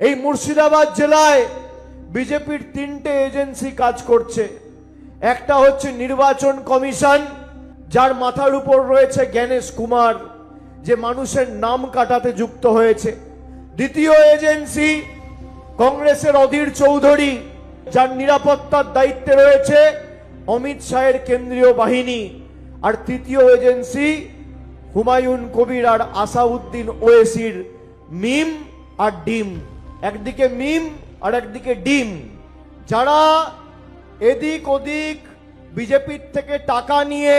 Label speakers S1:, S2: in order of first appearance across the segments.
S1: এই মুর্শিদাবাদ জেলায় বিজেপির তিনটে এজেন্সি কাজ করছে। একটা হচ্ছে নির্বাচন কমিশন, যার মাথার উপর রয়েছে জ্ঞানেশ কুমার, যে মানুষের নাম কাটাতে যুক্ত হয়েছে। দ্বিতীয় এজেন্সি কংগ্রেসের অধীর চৌধুরী, যার নিরাপত্তার দায়িত্বে রয়েছে অমিত শাহের কেন্দ্রীয় বাহিনী। আর তৃতীয় এজেন্সি হুমায়ুন কবির আর আসাউদ্দিন ওয়েসির মিম আর ডিম। একদিকে মিম আর একদিকে ডিম, যারা এদিক ওদিক বিজেপির থেকে টাকা নিয়ে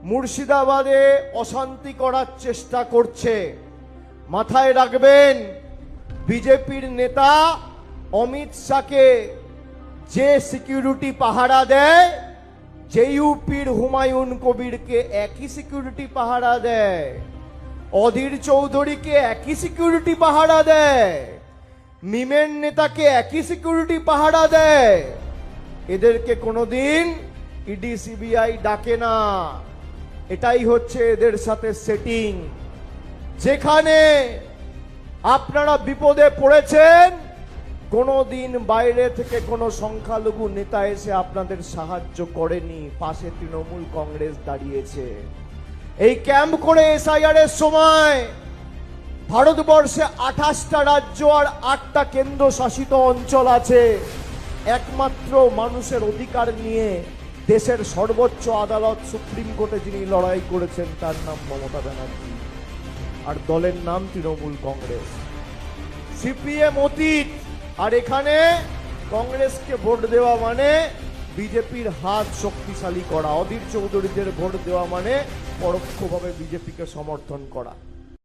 S1: মুর্শিদাবাদে অশান্তি করার চেষ্টা করছে। মাথায় রাখবেন, বিজেপির নেতা অমিত শাহকে যে সিকিউরিটি পাহারা দেয়, যে ইউপির হুমায়ুন কবিরকে একই সিকিউরিটি পাহারা দেয়, অধীর চৌধুরীকে একই সিকিউরিটি পাহারা দেয়, মিমের নেতাকে একই সিকিউরিটি পাহারা দেয়। এদেরকে কোনোদিন ইডি সিবিআই ডাকে না। এটাই হচ্ছে এদের সাথে সেটিং। যেখানে আপনারা বিপদে পড়েছেন, কোনোদিন বাইরে থেকে কোনো সংখ্যালঘু নেতা এসে আপনাদের সাহায্য করেনি, পাশে তৃণমূল কংগ্রেস দাঁড়িয়েছে। এই ক্যাম্প করে এসআইআর এর সময় ভারতবর্ষে 28টা রাজ্য আর 8টা কেন্দ্র শাসিত অঞ্চল আছে। একমাত্র মানুষের অধিকার নিয়ে দেশের সর্বোচ্চ আদালত সুপ্রিম কোর্টে যিনি লড়াই করেছেন, তার নাম মমতা ব্যানার্জি, আর দলের নাম তৃণমূল কংগ্রেস। সিপিএম অতীত, আর এখানে কংগ্রেসকে ভোট দেওয়া মানে বিজেপির হাত শক্তিশালী করা, অধীর চৌধুরীদের ভোট দেওয়া মানে পরোক্ষভাবে বিজেপিকে সমর্থন করা।